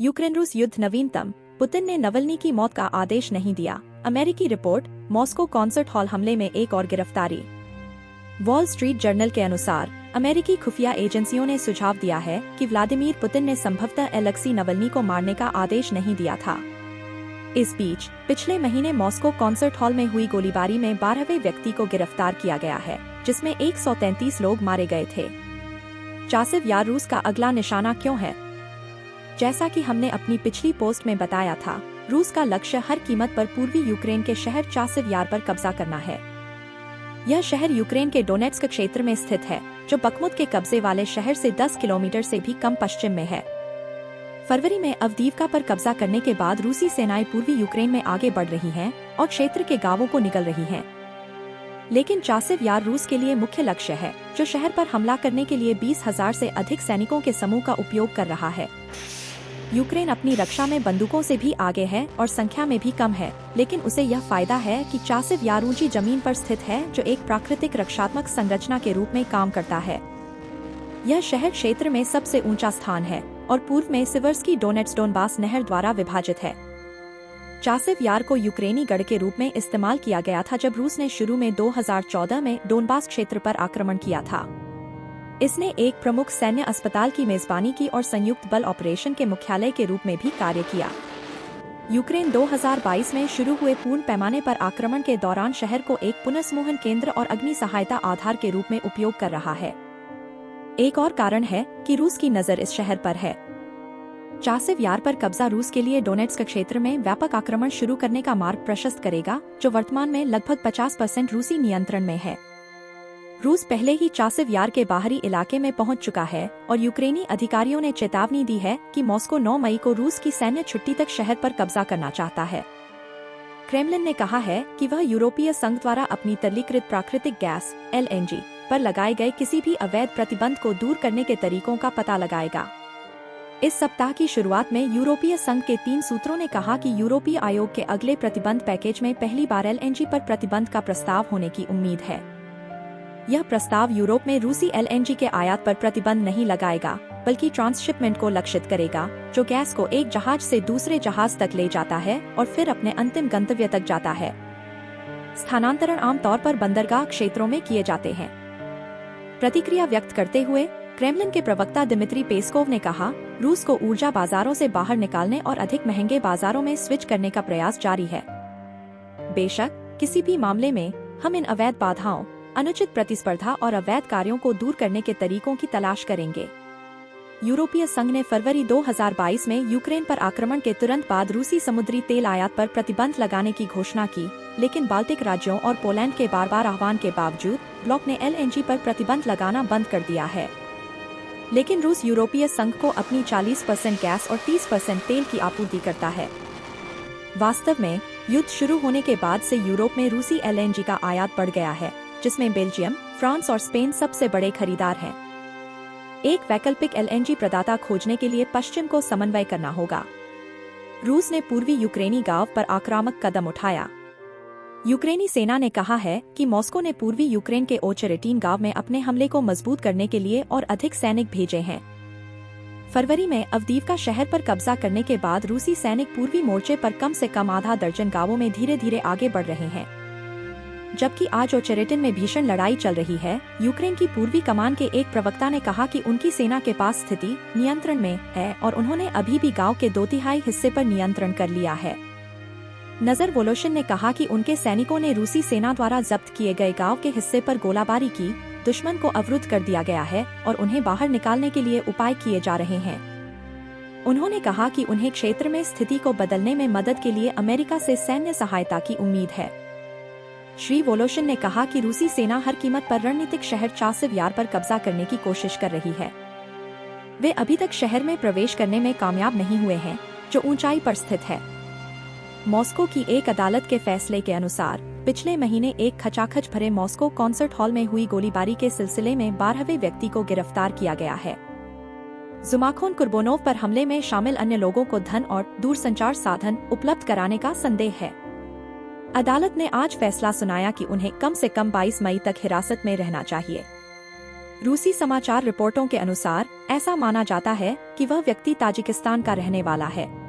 Ukraine रूस युद्ध नवीनतम, पुतिन ने नवल्नी की मौत का आदेश नहीं दिया। अमेरिकी रिपोर्ट, मॉस्को कॉन्सर्ट हॉल हमले में एक और गिरफ्तारी। वॉल स्ट्रीट जर्नल के अनुसार अमेरिकी खुफिया एजेंसियों ने सुझाव दिया है कि व्लादिमीर पुतिन ने संभवतः एलेक्सी नवल्नी को मारने का आदेश नहीं दिया था। इस बीच पिछले महीने मॉस्को कॉन्सर्ट हॉल में हुई गोलीबारी में 12वें व्यक्ति को गिरफ्तार किया गया है, जिसमें 133 लोग मारे गए थे। चासिव यार रूस का अगला निशाना क्यों है? जैसा कि हमने अपनी पिछली पोस्ट में बताया था, रूस का लक्ष्य हर कीमत पर पूर्वी यूक्रेन के शहर चासिव यार पर कब्जा करना है। यह शहर यूक्रेन के डोनेट्स्क क्षेत्र में स्थित है, जो बखमुत के कब्जे वाले शहर से 10 किलोमीटर से भी कम पश्चिम में है। फरवरी में अवदीवका पर कब्जा करने के बाद रूसी सेनाएं पूर्वी यूक्रेन में आगे बढ़ रही हैं और क्षेत्र के गांवों को निकल रही हैं। लेकिन चासिव यार रूस के लिए मुख्य लक्ष्य है, जो शहर पर हमला करने के लिए 20,000 से अधिक सैनिकों के समूह का उपयोग कर रहा है। यूक्रेन अपनी रक्षा में बंदूकों से भी आगे है और संख्या में भी कम है, लेकिन उसे यह फायदा है कि चासिव यार ऊंची जमीन पर स्थित है, जो एक प्राकृतिक रक्षात्मक संरचना के रूप में काम करता है। यह शहर क्षेत्र में सबसे ऊंचा स्थान है और पूर्व में सिवर्स्की डोनेट्स डोनबास नहर द्वारा विभाजित है। चासिव यार को यूक्रेनी गढ़ के रूप में इस्तेमाल किया गया था जब रूस ने शुरू में 2014 में डोनबास क्षेत्र पर आक्रमण किया था। इसने एक प्रमुख सैन्य अस्पताल की मेजबानी की और संयुक्त बल ऑपरेशन के मुख्यालय के रूप में भी कार्य किया। यूक्रेन 2022 में शुरू हुए पूर्ण पैमाने पर आक्रमण के दौरान शहर को एक पुनर्संमुहन केंद्र और अग्नि सहायता आधार के रूप में उपयोग कर रहा है। एक और कारण है कि रूस की नजर इस शहर पर है। चासिव यार पर कब्जा रूस के लिए डोनेट्स्क क्षेत्र में व्यापक आक्रमण शुरू करने का मार्ग प्रशस्त करेगा, जो वर्तमान में लगभग 50% रूसी नियंत्रण में है। रूस पहले ही चासिव यार के बाहरी इलाके में पहुंच चुका है और यूक्रेनी अधिकारियों ने चेतावनी दी है कि मॉस्को 9 मई को रूस की सैन्य छुट्टी तक शहर पर कब्जा करना चाहता है। क्रेमलिन ने कहा है कि वह यूरोपीय संघ द्वारा अपनी तरलीकृत प्राकृतिक गैस (LNG) पर लगाए गए किसी भी अवैध प्रतिबंध को दूर करने के तरीकों का पता लगाएगा। इस सप्ताह की शुरुआत में यूरोपीय संघ के 3 सूत्रों ने कहा कि यूरोपीय आयोग के अगले प्रतिबंध पैकेज में पहली बार LNG पर प्रतिबंध का प्रस्ताव होने की उम्मीद है। यह प्रस्ताव यूरोप में रूसी LNG के आयात पर प्रतिबंध नहीं लगाएगा, बल्कि ट्रांसशिपमेंट को लक्षित करेगा, जो गैस को एक जहाज से दूसरे जहाज तक ले जाता है और फिर अपने अंतिम गंतव्य तक जाता है। स्थानांतरण आमतौर पर बंदरगाह क्षेत्रों में किए जाते हैं। प्रतिक्रिया व्यक्त करते हुए क्रेमलिन के प्रवक्ता दिमित्री पेस्कोव ने कहा, रूस को ऊर्जा बाजारों से बाहर निकालने और अधिक महंगे बाजारों में स्विच करने का प्रयास जारी है। बेशक किसी भी मामले में हम इन अवैध बाधाओं, अनुचित प्रतिस्पर्धा और अवैध कार्यों को दूर करने के तरीकों की तलाश करेंगे। यूरोपीय संघ ने फरवरी 2022 में यूक्रेन पर आक्रमण के तुरंत बाद रूसी समुद्री तेल आयात पर प्रतिबंध लगाने की घोषणा की, लेकिन बाल्टिक राज्यों और पोलैंड के बार-बार आह्वान के बावजूद ब्लॉक ने LNG पर प्रतिबंध लगाना बंद कर दिया है। लेकिन रूस यूरोपीय संघ को अपनी 40% गैस और 30% तेल की आपूर्ति करता है। वास्तव में युद्ध शुरू होने के बाद से यूरोप में रूसी LNG का आयात बढ़ गया है, जिसमें बेल्जियम, फ्रांस और स्पेन सबसे बड़े खरीदार हैं। एक वैकल्पिक LNG प्रदाता खोजने के लिए पश्चिम को समन्वय करना होगा। रूस ने पूर्वी यूक्रेनी गांव पर आक्रामक कदम उठाया। यूक्रेनी सेना ने कहा है कि मॉस्को ने पूर्वी यूक्रेन के ओचेरेटीन गांव में अपने हमले को मजबूत करने के लिए और अधिक सैनिक भेजे हैं। फरवरी में अवदीवका शहर पर कब्जा करने के बाद रूसी सैनिक पूर्वी मोर्चे पर कम से कम आधा दर्जन गांवों में धीरे धीरे आगे बढ़ रहे हैं। जबकि आज ओचेरेटिन में भीषण लड़ाई चल रही है, यूक्रेन की पूर्वी कमान के एक प्रवक्ता ने कहा कि उनकी सेना के पास स्थिति नियंत्रण में है और उन्होंने अभी भी गांव के 2/3 हिस्से पर नियंत्रण कर लिया है। नजर वोलोशिन ने कहा कि उनके सैनिकों ने रूसी सेना द्वारा जब्त किए गए गांव के हिस्से पर गोलाबारी की, दुश्मन को अवरुद्ध कर दिया गया है और उन्हें बाहर निकालने के लिए उपाय किए जा रहे हैं। उन्होंने कहा कि उन्हें क्षेत्र में स्थिति को बदलने में मदद के लिए अमेरिका से सैन्य सहायता की उम्मीद है। श्री वोलोशिन ने कहा कि रूसी सेना हर कीमत पर रणनीतिक शहर चासिव यार पर कब्जा करने की कोशिश कर रही है। वे अभी तक शहर में प्रवेश करने में कामयाब नहीं हुए हैं, जो ऊंचाई पर स्थित है। मॉस्को की एक अदालत के फैसले के अनुसार पिछले महीने एक खचाखच भरे मॉस्को कॉन्सर्ट हॉल में हुई गोलीबारी के सिलसिले में 12वें व्यक्ति को गिरफ्तार किया गया है। जुमाखोन कुर्बोनोव पर हमले में शामिल अन्य लोगों को धन और दूरसंचार साधन उपलब्ध कराने का संदेह है। अदालत ने आज फैसला सुनाया कि उन्हें कम से कम 22 मई तक हिरासत में रहना चाहिए। रूसी समाचार रिपोर्टों के अनुसार ऐसा माना जाता है कि वह व्यक्ति ताजिकिस्तान का रहने वाला है।